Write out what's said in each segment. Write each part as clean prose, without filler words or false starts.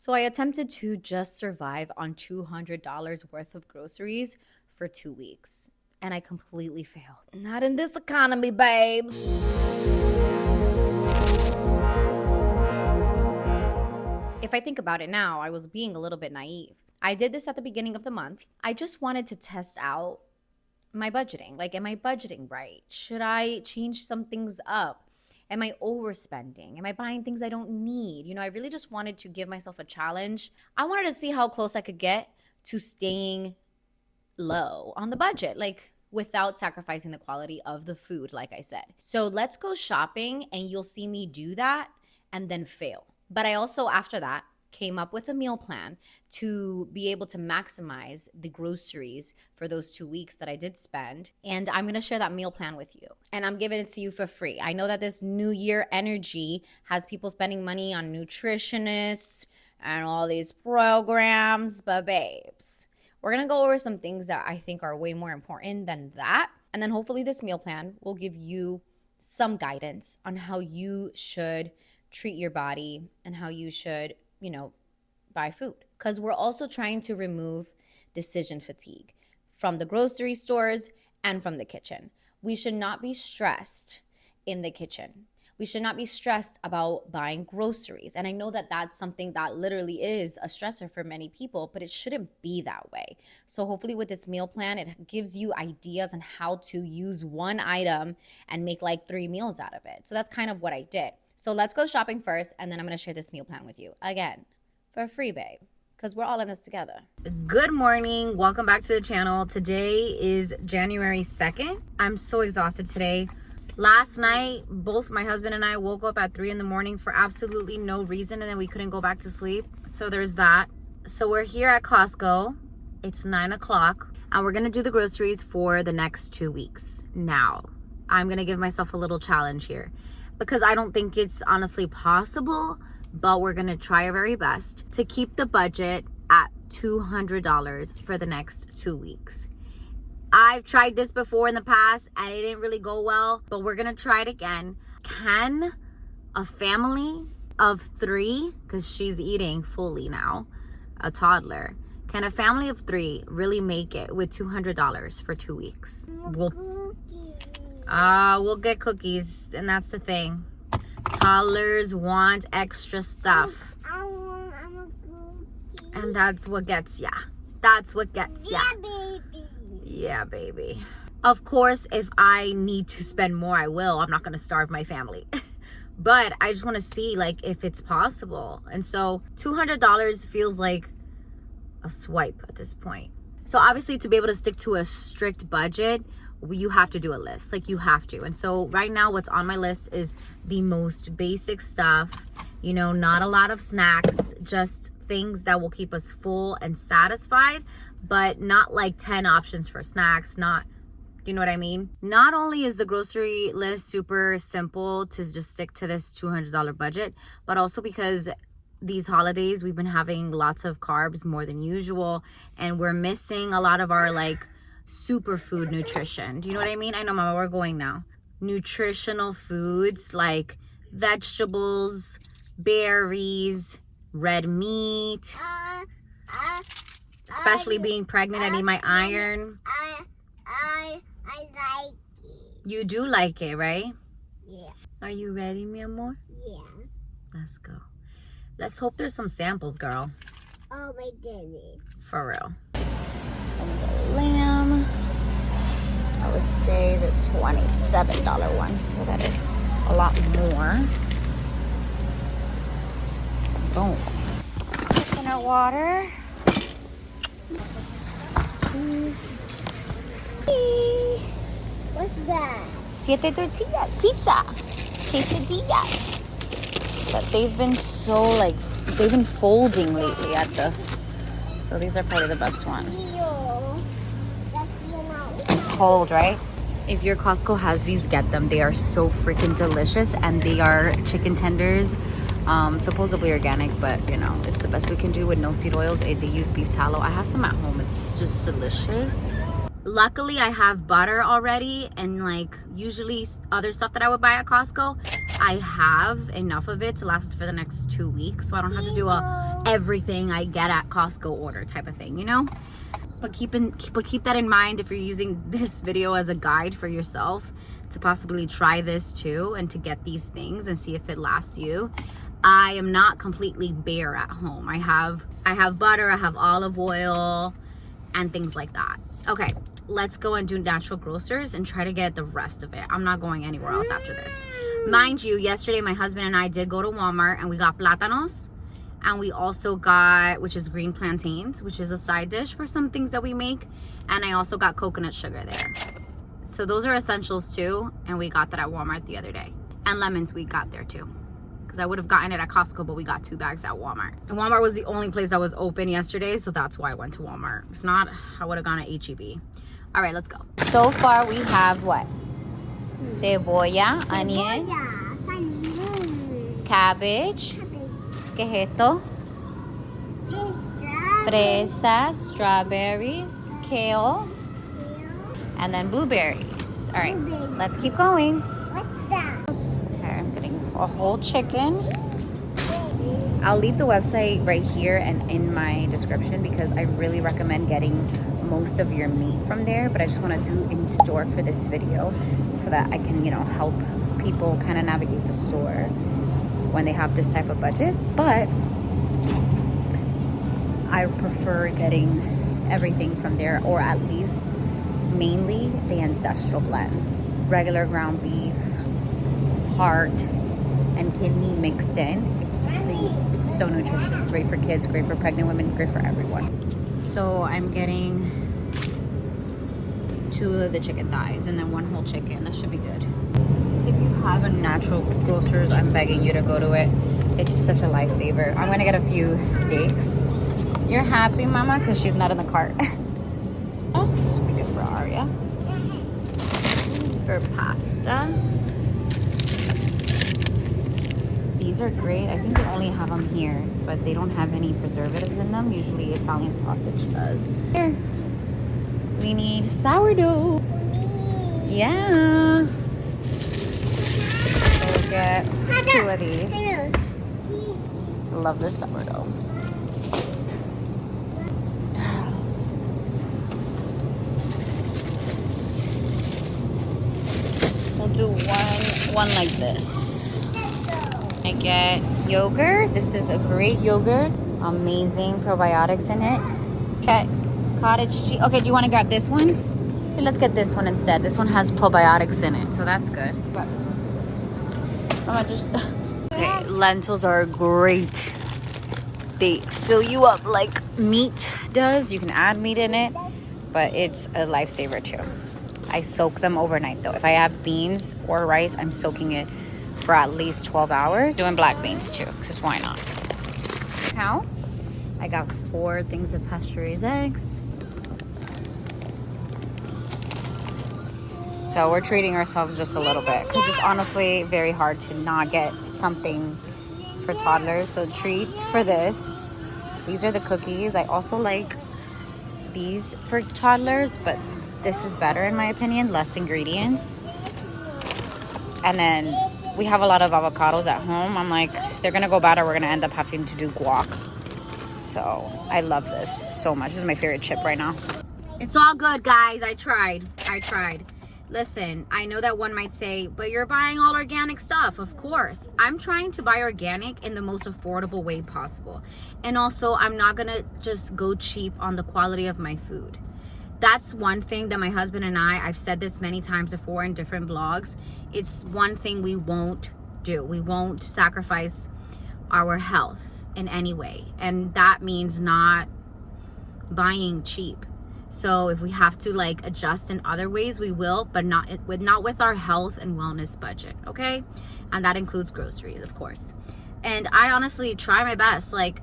So I attempted to just survive on $200 worth of groceries for 2 weeks, and I completely failed. Not in this economy, babes. If I think about it now, I was being a little bit naive. I did this at the beginning of the month. I just wanted to test out my budgeting. Like, am I budgeting right? Should I change some things up? Am I overspending? Am I buying things I don't need? I really just wanted to give myself a challenge. I wanted to see how close I could get to staying low on the budget, like without sacrificing the quality of the food, like I said. So let's go shopping and you'll see me do that and then fail. But I also, after that, came up with a meal plan to be able to maximize the groceries for those 2 weeks that I did spend. And I'm going to share that meal plan with you. And I'm giving it to you for free. I know that this New Year energy has people spending money on nutritionists and all these programs, but babes, we're going to go over some things that I think are way more important than that. And then hopefully this meal plan will give you some guidance on how you should treat your body and how you should buy food. Because we're also trying to remove decision fatigue from the grocery stores and from the kitchen. We should not be stressed in the kitchen. We should not be stressed about buying groceries. And I know that that's something that literally is a stressor for many people, but it shouldn't be that way. So hopefully with this meal plan, it gives you ideas on how to use one item and make like 3 meals out of it. So that's kind of what I did. So let's go shopping first, and then I'm going to share this meal plan with you. Again, for free, babe, because we're all in this together. Good morning. Welcome back to the channel. Today is January 2nd. I'm so exhausted today. Last night, both my husband and I woke up at 3 in the morning for absolutely no reason, and then we couldn't go back to sleep. So there's that. So we're here at Costco. It's 9 o'clock, and we're going to do the groceries for the next 2 weeks. Now, I'm going to give myself a little challenge here, because I don't think it's honestly possible, but we're gonna try our very best to keep the budget at $200 for the next 2 weeks. I've tried this before in the past and it didn't really go well, but we're gonna try it again. Can a family of 3, because she's eating fully now, a toddler, can a family of 3 really make it with $200 for 2 weeks? We'll get cookies, and that's the thing. Toddlers want extra stuff. And that's what gets ya. That's what gets ya. Yeah, baby. Yeah, baby. Of course, if I need to spend more, I will. I'm not going to starve my family. But I just want to see, like, if it's possible. And so $200 feels like a swipe at this point. So obviously, to be able to stick to a strict budget, you have to do a list. Like, you have to. And so right now what's on my list is the most basic stuff, not a lot of snacks, just things that will keep us full and satisfied, but not like 10 options for snacks. Do you know what I mean? Not only is the grocery list super simple to just stick to this $200 budget, but also because these holidays we've been having lots of carbs more than usual, and we're missing a lot of our like superfood nutrition. Do you know what I mean? I know, Mama, we're going now. Nutritional foods like vegetables, berries, red meat. Especially being pregnant, I need my iron. I like it. You do like it, right? Yeah. Are you ready, mi amor? Yeah. Let's go. Let's hope there's some samples, girl. Oh my goodness. For real. Lamb, I would say the $27 one, so that is a lot more. Boom. Coconut water. Cheese. What's that? 7 tortillas, pizza, quesadillas. But they've been they've been folding lately at the. So these are probably the best ones. It's cold, right? If your Costco has these, get them. They are so freaking delicious, and they are chicken tenders, supposedly organic, but it's the best we can do with no seed oils. They use beef tallow. I have some at home. It's just delicious. Luckily, I have butter already, and like usually other stuff that I would buy at Costco, I have enough of it to last us for the next 2 weeks, so I don't have to do a everything I get at Costco order type of thing, you know? But keep that in mind if you're using this video as a guide for yourself to possibly try this too and to get these things and see if it lasts you. I am not completely bare at home. I have butter, I have olive oil, and things like that. Okay, let's go and do Natural Grocers and try to get the rest of it. I'm not going anywhere else after this. Mind you, yesterday my husband and I did go to Walmart and we got plátanos. And we also got, which is green plantains, which is a side dish for some things that we make. And I also got coconut sugar there. So those are essentials too. And we got that at Walmart the other day. And lemons we got there too. Because I would have gotten it at Costco, but we got 2 bags at Walmart. And Walmart was the only place that was open yesterday. So that's why I went to Walmart. If not, I would have gone to HEB. All right, let's go. So far we have what? Cebolla, onion, cabbage. ¿Qué es esto? Fresas, strawberries, kale, and then blueberries. All right, let's keep going. Okay, I'm getting a whole chicken. I'll leave the website right here and in my description because I really recommend getting most of your meat from there, but I just want to do in store for this video so that I can, you know, help people kind of navigate the store when they have this type of budget. But I prefer getting everything from there, or at least mainly the ancestral blends. Regular ground beef, heart, and kidney mixed in. It's so nutritious, great for kids, great for pregnant women, great for everyone. So I'm getting 2 of the chicken thighs and then 1 whole chicken. That should be good. If you have a Natural Grocers, I'm begging you to go to it. It's such a lifesaver. I'm gonna get a few steaks. You're happy, Mama? Because she's not in the cart. Oh, this would be good for Arya. For pasta. These are great. I think they only have them here, but they don't have any preservatives in them. Usually Italian sausage does. Here, we need sourdough. Yeah. So get 2 of these. Love this sourdough. We'll do one like this. I get yogurt. This is a great yogurt. Amazing probiotics in it. Get cottage cheese. Okay, do you want to grab this one? Okay, let's get this one instead. This one has probiotics in it, so that's good. Grab this one. I'm just. Okay, lentils are great. They fill you up like meat does. You can add meat in it, but it's a lifesaver too. I soak them overnight though. If I have beans or rice, I'm soaking it for at least 12 hours. Doing black beans too, because why not? Cow. I got 4 things of pasture-raised eggs. So we're treating ourselves just a little bit because it's honestly very hard to not get something for toddlers. So treats for this. These are the cookies. I also like these for toddlers, but this is better in my opinion, less ingredients. And then we have a lot of avocados at home. I'm like, if they're gonna go bad, or we're gonna end up having to do guac. So I love this so much. This is my favorite chip right now. It's all good, guys. I tried. Listen, I know that one might say, but you're buying all organic stuff. Of course. I'm trying to buy organic in the most affordable way possible. And also, I'm not gonna just go cheap on the quality of my food. That's one thing that my husband and I've said this many times before in different vlogs. It's one thing we won't do. We won't sacrifice our health in any way. And that means not buying cheap. So if we have to like adjust in other ways, we will, but not with our health and wellness budget, okay? And that includes groceries, of course. And I honestly try my best. Like,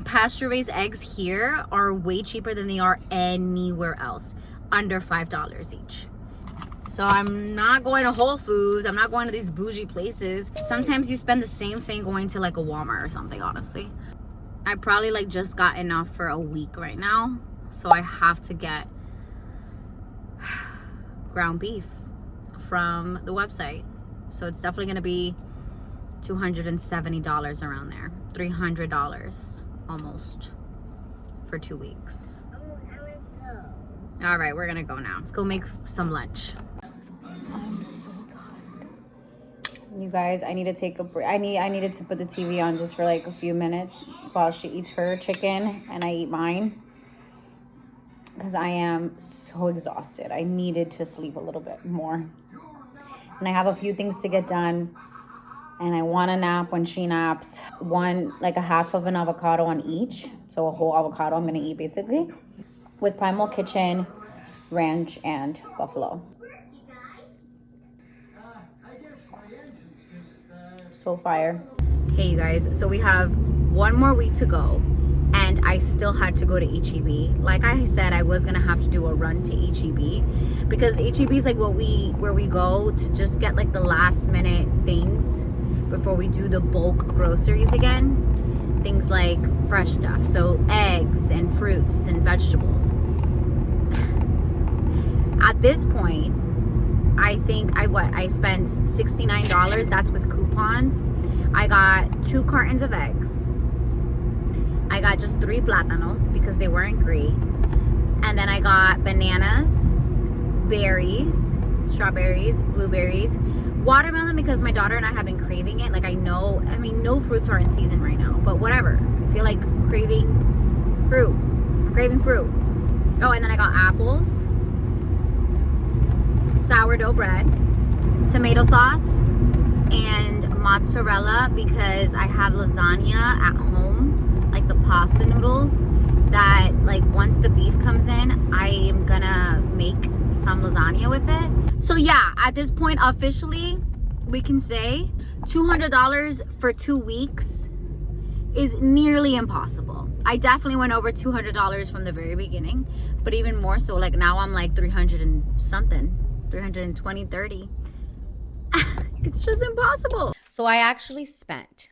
pasture-raised eggs here are way cheaper than they are anywhere else, under $5 each. So I'm not going to Whole Foods. I'm not going to these bougie places. Sometimes you spend the same thing going to like a Walmart or something, honestly. I probably like just got enough for a week right now. So I have to get ground beef from the website. So it's definitely going to be $270 around there. $300 almost for 2 weeks. I wanna go. All right, we're gonna go now. Let's go make some lunch. I'm so tired. You guys, I need to take a break. I needed to put the TV on just for like a few minutes while she eats her chicken and I eat mine, because I am so exhausted. I needed to sleep a little bit more. And I have a few things to get done. And I want to nap when she naps. One, like a half of an avocado on each. So a whole avocado I'm going to eat basically. With Primal Kitchen, ranch, and buffalo. So fire. Hey you guys, so we have one more week to go. And I still had to go to HEB. Like I said, I was gonna have to do a run to HEB, because HEB is like where we go to just get like the last minute things before we do the bulk groceries again. Things like fresh stuff, so eggs and fruits and vegetables. At this point, I think I spent $69. That's with coupons. I got 2 cartons of eggs. I got just 3 plátanos because they weren't great. And then I got bananas, berries, strawberries, blueberries, watermelon, because my daughter and I have been craving it. Like no fruits are in season right now, but whatever. I feel like craving fruit. I'm craving fruit. Oh, and then I got apples, sourdough bread, tomato sauce, and mozzarella, because I have lasagna at home, like the pasta noodles, that like once the beef comes in, I am gonna make some lasagna with it. So yeah, at this point officially we can say $200 for 2 weeks is nearly impossible. I definitely went over $200 from the very beginning, but even more so, like now I'm like 300 and something, 320, 30. It's just impossible. So I actually spent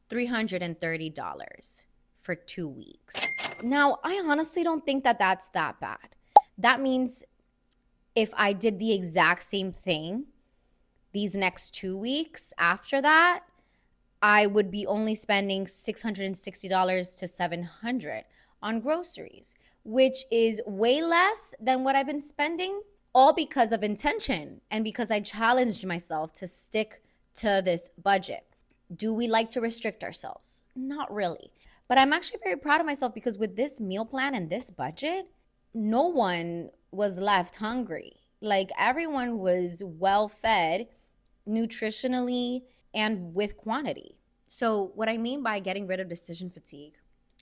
$330 for 2 weeks. Now, I honestly don't think that that's that bad. That means if I did the exact same thing these next 2 weeks after that, I would be only spending $660 to $700 on groceries, which is way less than what I've been spending, all because of intention and because I challenged myself to stick to this budget. Do we like to restrict ourselves? Not really. But I'm actually very proud of myself, because with this meal plan and this budget, no one was left hungry. Like everyone was well fed nutritionally and with quantity. So what I mean by getting rid of decision fatigue,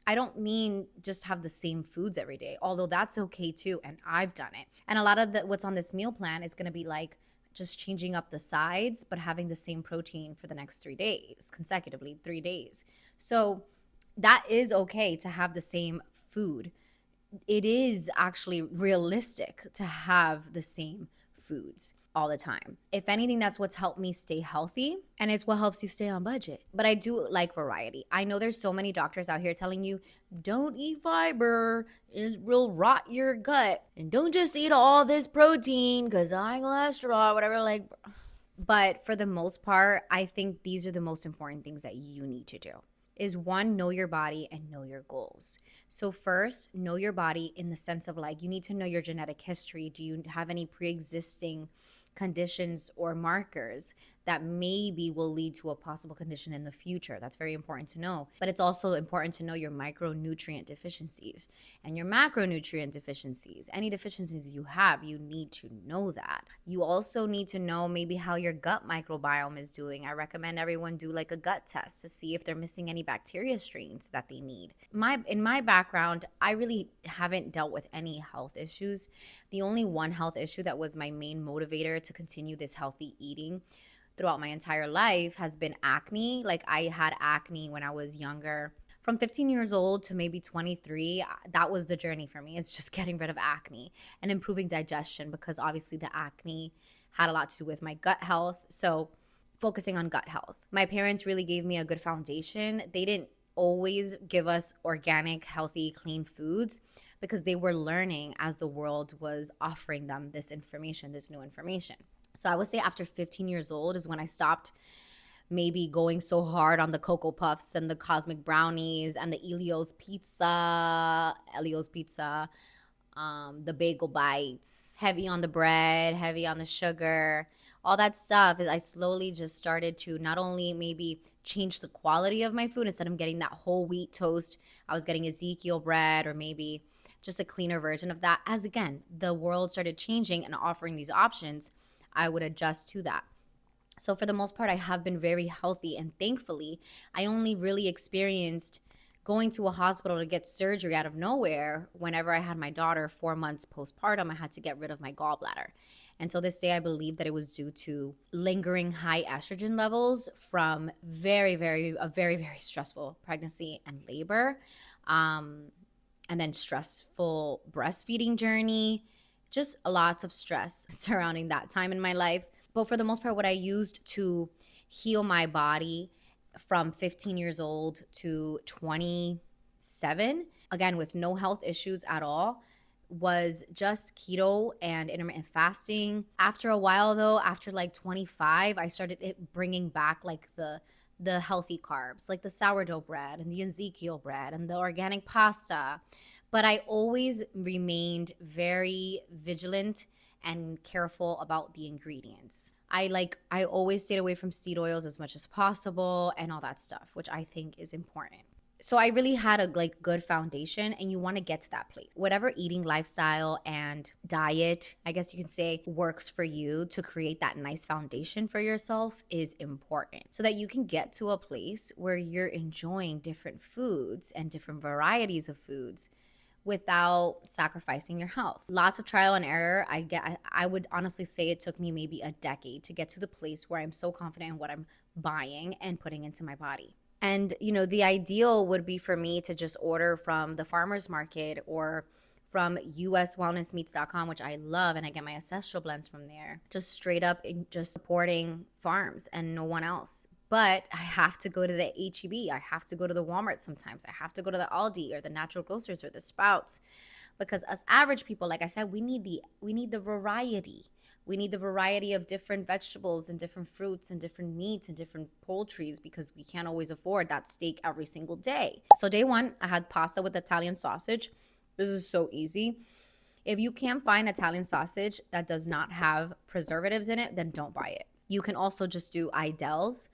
I don't mean just have the same foods every day, although that's okay too, and I've done it. And a lot of what's on this meal plan is going to be like just changing up the sides, but having the same protein for the next 3 days, consecutively 3 days. So that is okay to have the same food. It is actually realistic to have the same foods all the time. If anything, that's what's helped me stay healthy, and it's what helps you stay on budget. But I do like variety. I know there's so many doctors out here telling you, don't eat fiber, it will rot your gut, and don't just eat all this protein because high cholesterol, whatever. Like, but for the most part, I think these are the most important things that you need to do. Is 1, know your body and know your goals. So first, know your body in the sense of like, you need to know your genetic history. Do you have any pre-existing conditions or markers that maybe will lead to a possible condition in the future? That's very important to know. But it's also important to know your micronutrient deficiencies and your macronutrient deficiencies. Any deficiencies you have, you need to know that. You also need to know maybe how your gut microbiome is doing. I recommend everyone do like a gut test to see if they're missing any bacteria strains that they need. In my background, I really haven't dealt with any health issues. The only one health issue that was my main motivator to continue this healthy eating throughout my entire life has been acne. Like I had acne when I was younger. From 15 years old to maybe 23, that was the journey for me. It's just getting rid of acne and improving digestion, because obviously the acne had a lot to do with my gut health. So focusing on gut health. My parents really gave me a good foundation. They didn't always give us organic, healthy, clean foods, because they were learning as the world was offering them this information, this new information. So I would say after 15 years old is when I stopped maybe going so hard on the Cocoa Puffs and the Cosmic Brownies and the Elio's Pizza, the bagel bites, heavy on the bread, heavy on the sugar, all that stuff. Is I slowly just started to not only maybe change the quality of my food. Instead of getting that whole wheat toast, I was getting Ezekiel bread, or maybe just a cleaner version of that. As again, the world started changing and offering these options, I would adjust to that. So for the most part, I have been very healthy, and thankfully, I only really experienced going to a hospital to get surgery out of nowhere whenever I had my daughter 4 months postpartum. I had to get rid of my gallbladder. And till this day, I believe that it was due to lingering high estrogen levels from very stressful pregnancy and labor, and then stressful breastfeeding journey. Just lots of stress surrounding that time in my life. But for the most part, what I used to heal my body from 15 years old to 27, again, with no health issues at all, was just keto and intermittent fasting. After a while, though, after like 25, I started bringing back like the healthy carbs, like the sourdough bread and the Ezekiel bread and the organic pasta. But I always remained very vigilant and careful about the ingredients. I always stayed away from seed oils as much as possible and all that stuff, which I think is important. So I really had a good foundation, and you want to get to that place. Whatever eating lifestyle and diet, I guess you can say, works for you to create that nice foundation for yourself is important, so that you can get to a place where you're enjoying different foods and different varieties of foods without sacrificing your health. Lots of trial and error. I would honestly say it took me maybe a decade to get to the place where I'm so confident in what I'm buying and putting into my body. And the ideal would be for me to just order from the farmers market or from uswellnessmeats.com, which I love, and I get my ancestral blends from there. Just straight up just supporting farms and no one else. But I have to go to the HEB. I have to go to the Walmart sometimes. I have to go to the Aldi or the Natural Grocers or the Sprouts, because us average people, like I said, we need the variety. We need the variety of different vegetables and different fruits and different meats and different poultries, because we can't always afford that steak every single day. So day one, I had pasta with Italian sausage. This is so easy. If you can't find Italian sausage that does not have preservatives in it, then don't buy it. You can also just do Idell's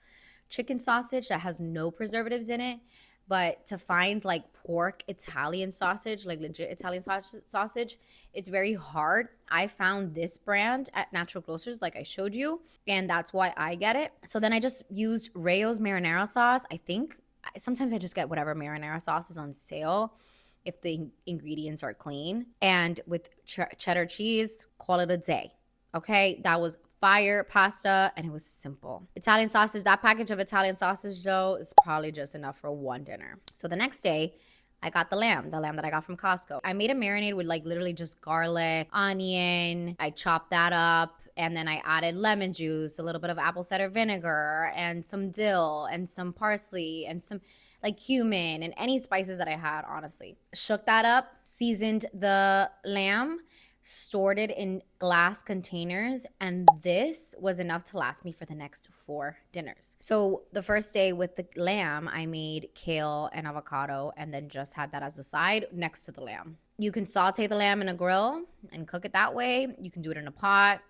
chicken sausage that has no preservatives in it. But to find like pork Italian sausage, like legit Italian sausage, it's very hard. I found this brand at Natural Grocers, like I showed you, and that's why I get it. So then I just used Rayo's marinara sauce. I think sometimes I just get whatever marinara sauce is on sale if the ingredients are clean. And with cheddar cheese, call it a day. Okay, that was fire pasta, and it was simple. Italian sausage, that package of Italian sausage though is probably just enough for one dinner. So the next day, I got the lamb that I got from Costco. I made a marinade with like literally just garlic, onion. I chopped that up, and then I added lemon juice, a little bit of apple cider vinegar, and some dill, and some parsley, and some like cumin, and any spices that I had, honestly. Shook that up, seasoned the lamb, stored it in glass containers, and this was enough to last me for the next 4 dinners. So the first day with the lamb, I made kale and avocado, and then just had that as a side next to the lamb. You can saute the lamb in a grill and cook it that way. You can do it in a pot.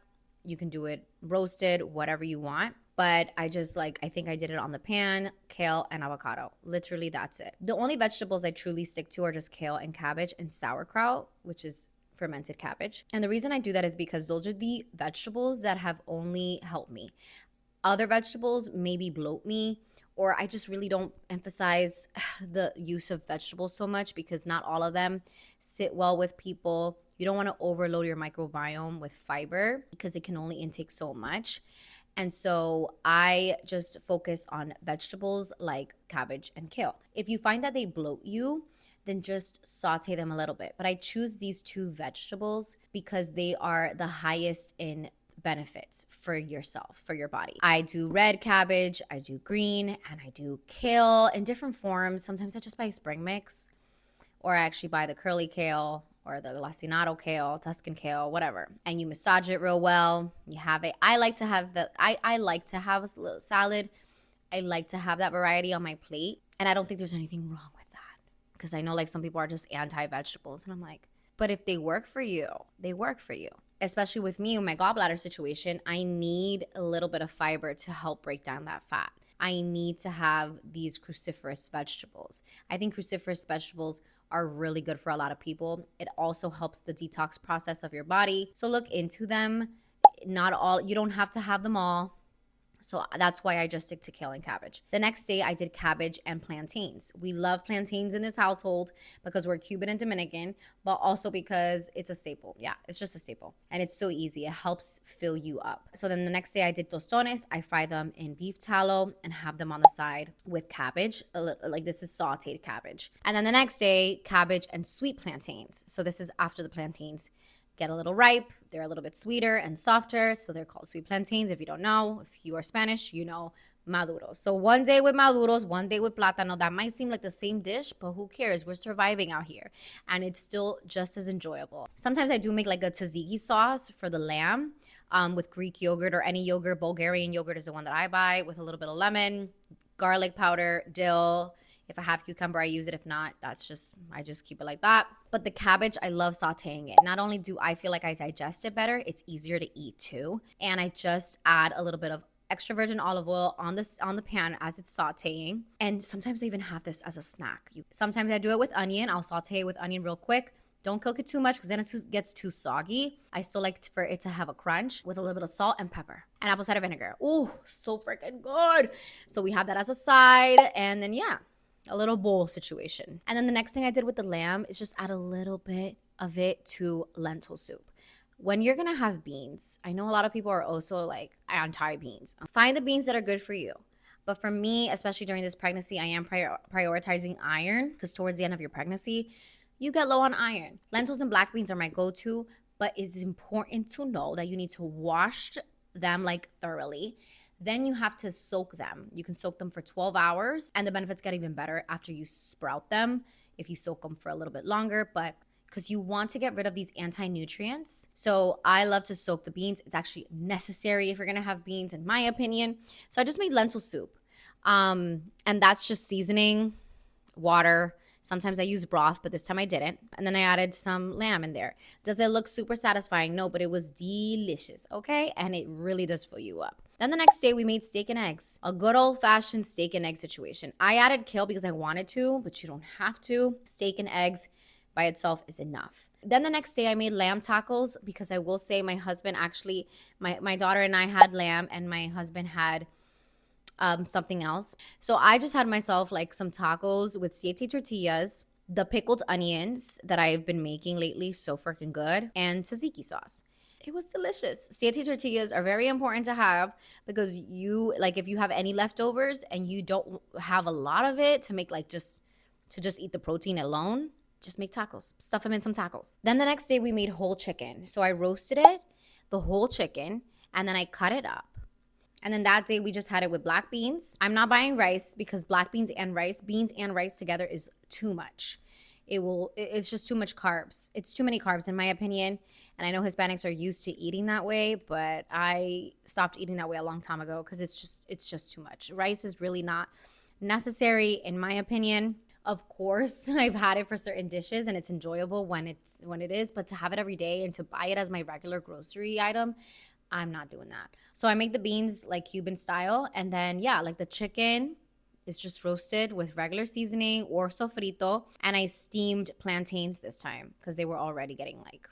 You can do it roasted, whatever you want. But I think I did it on the pan, kale and avocado. Literally, that's it. The only vegetables I truly stick to are just kale and cabbage and sauerkraut, which is fermented cabbage. And the reason I do that is because those are the vegetables that have only helped me. Other vegetables maybe bloat me, or I just really don't emphasize the use of vegetables so much because not all of them sit well with people. You don't want to overload your microbiome with fiber because it can only intake so much. And so I just focus on vegetables like cabbage and kale. If you find that they bloat you, then just saute them a little bit. But I choose these 2 vegetables because they are the highest in benefits for yourself, for your body. I do red cabbage, I do green, and I do kale in different forms. Sometimes I just buy spring mix, or I actually buy the curly kale or the lacinato kale, Tuscan kale, whatever. And you massage it real well. You have it. I like to have a little salad I like to have that variety on my plate. And I don't think there's anything wrong with that. Because I know like some people are just anti-vegetables. And I'm like, but if they work for you, they work for you. Especially with me, with my gallbladder situation, I need a little bit of fiber to help break down that fat. I need to have these cruciferous vegetables. I think cruciferous vegetables are really good for a lot of people. It also helps the detox process of your body. So look into them. Not all, you don't have to have them all. So that's why I just stick to kale and cabbage. The next day, I did cabbage and plantains. We love plantains in this household because we're Cuban and Dominican, but also because it's a staple. Yeah, it's just a staple. And it's so easy. It helps fill you up. So then the next day, I did tostones. I fry them in beef tallow and have them on the side with cabbage. Like this is sauteed cabbage. And then the next day, cabbage and sweet plantains. So this is after the plantains get a little ripe. They're a little bit sweeter and softer. So they're called sweet plantains. If you don't know, if you are Spanish, you know maduros. So one day with maduros, one day with plátano. That might seem like the same dish, but who cares? We're surviving out here. And it's still just as enjoyable. Sometimes I do make like a tzatziki sauce for the lamb with Greek yogurt or any yogurt. Bulgarian yogurt is the one that I buy with a little bit of lemon, garlic powder, dill. If I have cucumber, I use it. If not, I just keep it like that. But the cabbage, I love sauteing it. Not only do I feel like I digest it better, it's easier to eat too. And I just add a little bit of extra virgin olive oil on the pan as it's sauteing. And sometimes I even have this as a snack. Sometimes I do it with onion. I'll saute it with onion real quick. Don't cook it too much because then it gets too soggy. I still like for it to have a crunch with a little bit of salt and pepper and apple cider vinegar. Ooh, so freaking good. So we have that as a side. And then, yeah, a little bowl situation. And then the next thing I did with the lamb is just add a little bit of it to lentil soup. When you're gonna have beans, I know a lot of people are also like anti beans. Find the beans that are good for you. But for me, especially during this pregnancy, I am prioritizing iron because towards the end of your pregnancy, you get low on iron. Lentils and black beans are my go-to, but it's important to know that you need to wash them like thoroughly. Then you have to soak them. You can soak them for 12 hours, and the benefits get even better after you sprout them if you soak them for a little bit longer, but because you want to get rid of these anti-nutrients. So I love to soak the beans. It's actually necessary if you're gonna have beans, in my opinion. So I just made lentil soup. And that's just seasoning, water. Sometimes I use broth, but this time I didn't. And then I added some lamb in there. Does it look super satisfying? No, but it was delicious, okay? And it really does fill you up. Then the next day we made steak and eggs. A good old-fashioned steak and egg situation. I added kale because I wanted to, but you don't have to. Steak and eggs by itself is enough. Then the next day I made lamb tacos because I will say my husband actually, my daughter and I had lamb and my husband had something else. So I just had myself like some tacos with siete tortillas, the pickled onions that I've been making lately, so freaking good, and tzatziki sauce. It was delicious. Siete tortillas are very important to have because you, like if you have any leftovers and you don't have a lot of it to make like just eat the protein alone, just make tacos. Stuff them in some tacos. Then the next day we made whole chicken. So I roasted it, the whole chicken, and then I cut it up. And then that day we just had it with black beans. I'm not buying rice because black beans and rice together is too much. It's just too much carbs. It's too many carbs in my opinion. And I know Hispanics are used to eating that way, but I stopped eating that way a long time ago because it's just too much. Rice is really not necessary in my opinion. Of course, I've had it for certain dishes and it's enjoyable when it is, but to have it every day and to buy it as my regular grocery item, I'm not doing that. So I make the beans like Cuban style. And then, yeah, like the chicken is just roasted with regular seasoning or sofrito. And I steamed plantains this time because they were already getting like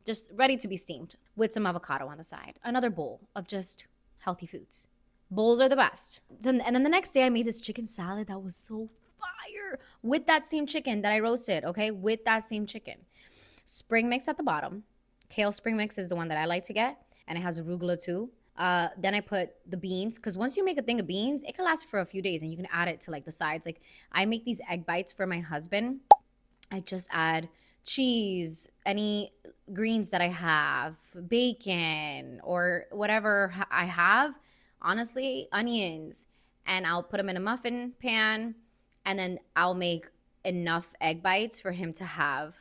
just ready to be steamed with some avocado on the side. Another bowl of just healthy foods. Bowls are the best. And then the next day I made this chicken salad that was so fire with that same chicken that I roasted, okay? With that same chicken. Spring mix at the bottom. Kale spring mix is the one that I like to get. And it has arugula too. Then I put the beans because once you make a thing of beans, it can last for a few days and you can add it to like the sides. Like I make these egg bites for my husband. I just add cheese, any greens that I have, bacon or whatever I have, honestly, onions, and I'll put them in a muffin pan and then I'll make enough egg bites for him to have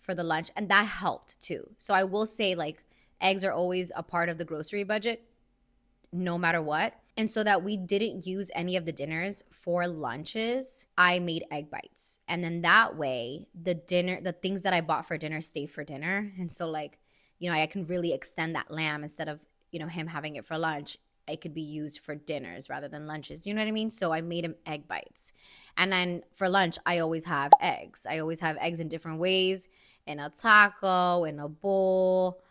for the lunch. And that helped too. So I will say like eggs are always a part of the grocery budget, no matter what. And so that we didn't use any of the dinners for lunches, I made egg bites. And then that way, the things that I bought for dinner stay for dinner. And so, like, I can really extend that lamb instead of, him having it for lunch. It could be used for dinners rather than lunches. You know what I mean? So I made him egg bites. And then for lunch, I always have eggs. I always have eggs in different ways, in a taco, in a bowl,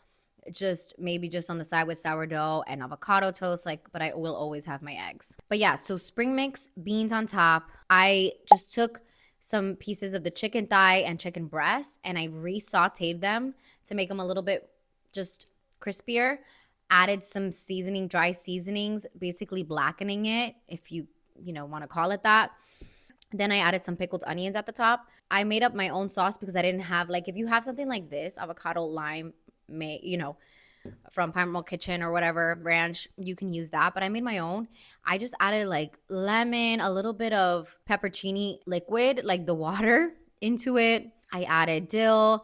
just on the side with sourdough and avocado toast, but I will always have my eggs. But yeah, so spring mix, beans on top. I just took some pieces of the chicken thigh and chicken breast and I re-sauteed them to make them a little bit just crispier. Added some seasoning, dry seasonings, basically blackening it, if you want to call it that. Then I added some pickled onions at the top. I made up my own sauce because I didn't have, if you have something like this, avocado lime, from Primal Kitchen or whatever ranch, you can use that. But I made my own. I just added lemon, a little bit of peppercini liquid, like the water, into it. I added dill,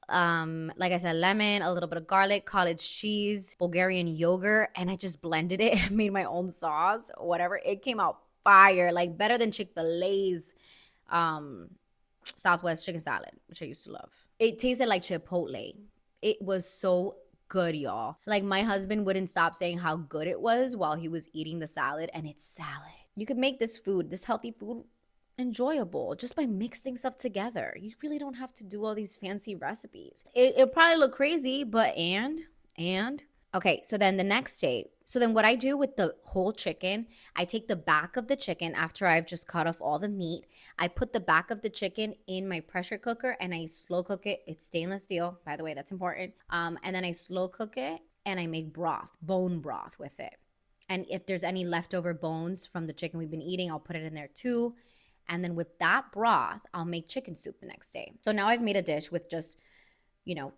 like I said, lemon, a little bit of garlic, cottage cheese, Bulgarian yogurt, and I just blended it and made my own sauce, whatever. It came out fire, better than Chick-fil-A's Southwest chicken salad, which I used to love. It tasted like Chipotle. It was so good, y'all. My husband wouldn't stop saying how good it was while he was eating the salad, and it's salad. You could make this healthy food, enjoyable just by mixing stuff together. You really don't have to do all these fancy recipes. It'll probably look crazy, but okay, so then the next day, what I do with the whole chicken, I take the back of the chicken after I've just cut off all the meat. I put the back of the chicken in my pressure cooker and I slow cook it. It's stainless steel, by the way, that's important. And then I slow cook it and I make bone broth with it. And if there's any leftover bones from the chicken we've been eating, I'll put it in there too. And then with that broth, I'll make chicken soup the next day. So now I've made a dish with just the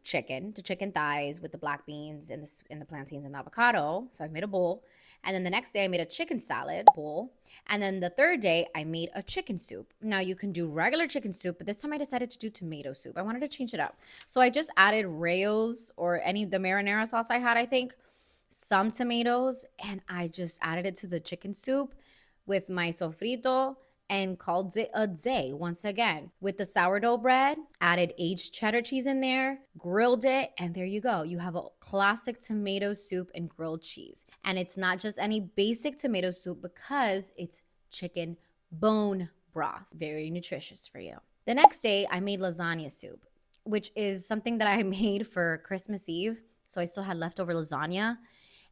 chicken thighs with the black beans and the plantains and the avocado. So I've made a bowl. And then the next day I made a chicken salad bowl. And then the third day I made a chicken soup. Now you can do regular chicken soup, but this time I decided to do tomato soup. I wanted to change it up. So I just added Rayo's or any of the marinara sauce I had, I think, some tomatoes, and I just added it to the chicken soup with my sofrito and called it a day once again. With the sourdough bread, added aged cheddar cheese in there, grilled it, and there you go. You have a classic tomato soup and grilled cheese. And it's not just any basic tomato soup because it's chicken bone broth. Very nutritious for you. The next day, I made lasagna soup, which is something that I made for Christmas Eve. So I still had leftover lasagna.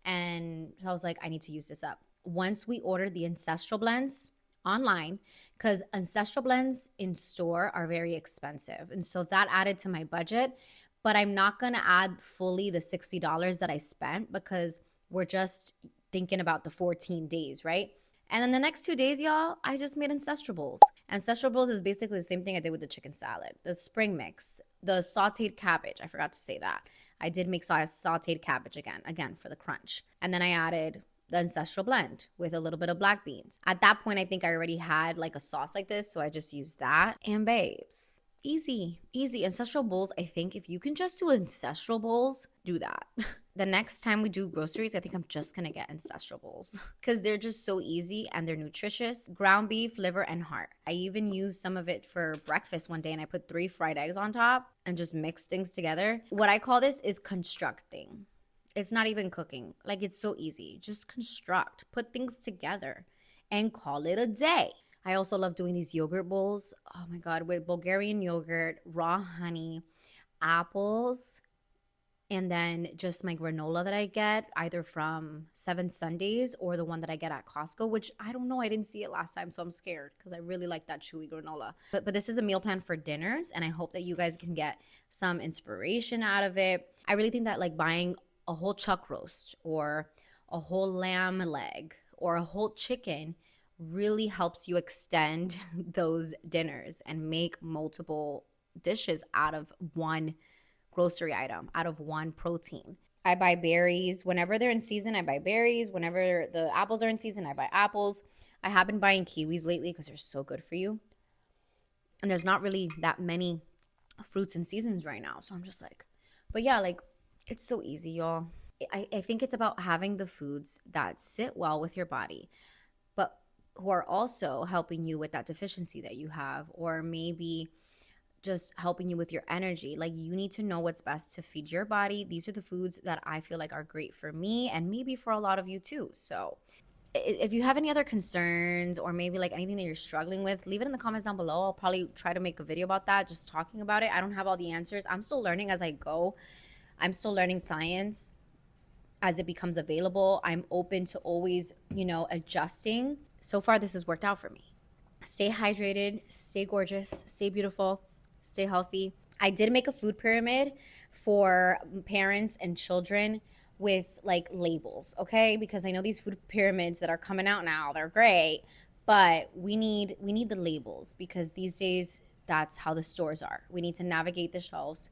And so I was like, I need to use this up. Once we ordered the ancestral blends online, because ancestral blends in store are very expensive. And so that added to my budget. But I'm not going to add fully the $60 that I spent because we're just thinking about the 14 days, right? And then the next 2 days, y'all, I just made ancestral bowls. Ancestral bowls is basically the same thing I did with the chicken salad. The spring mix, the sauteed cabbage. I forgot to say that. I did make sauteed cabbage again for the crunch. And then I added the ancestral blend with a little bit of black beans. At that point, I think I already had a sauce like this, so I just used that. And babes, easy. Ancestral bowls, I think if you can just do ancestral bowls, do that. The next time we do groceries, I think I'm just gonna get ancestral bowls because they're just so easy and they're nutritious. Ground beef, liver, and heart. I even used some of it for breakfast one day and I put 3 fried eggs on top and just mixed things together. What I call this is constructing. It's not even cooking. It's so easy. Just construct, put things together and call it a day. I also love doing these yogurt bowls. Oh my God, with Bulgarian yogurt, raw honey, apples, and then just my granola that I get either from Seven Sundays or the one that I get at Costco, which I don't know. I didn't see it last time, so I'm scared because I really like that chewy granola. But this is a meal plan for dinners, and I hope that you guys can get some inspiration out of it. I really think that buying a whole chuck roast or a whole lamb leg or a whole chicken really helps you extend those dinners and make multiple dishes out of one grocery item, out of one protein. I buy berries. Whenever they're in season, I buy berries. Whenever the apples are in season, I buy apples. I have been buying kiwis lately because they're so good for you. And there's not really that many fruits and seasons right now. So I'm just but yeah, it's so easy, y'all. I think it's about having the foods that sit well with your body, but who are also helping you with that deficiency that you have, or maybe just helping you with your energy. Like, you need to know what's best to feed your body. These are the foods that I feel like are great for me and maybe for a lot of you too. So, if you have any other concerns or maybe like anything that you're struggling with, leave it in the comments down below. I'll probably try to make a video about that, just talking about it. I don't have all the answers. I'm still learning as I go. I'm still learning science as it becomes available. I'm open to always, adjusting. So far, this has worked out for me. Stay hydrated, stay gorgeous, stay beautiful, stay healthy. I did make a food pyramid for parents and children with like labels, okay? Because I know these food pyramids that are coming out now, they're great, but we need the labels because these days that's how the stores are. We need to navigate the shelves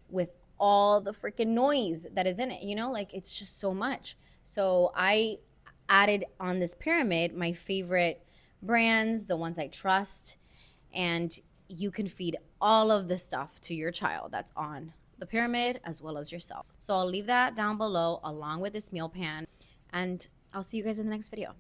with all the freaking noise that is in it, like it's just so much. So I added on this pyramid my favorite brands, the ones I trust, and you can feed all of the stuff to your child that's on the pyramid as well as yourself. So I'll leave that down below along with this meal pan, and I'll see you guys in the next video.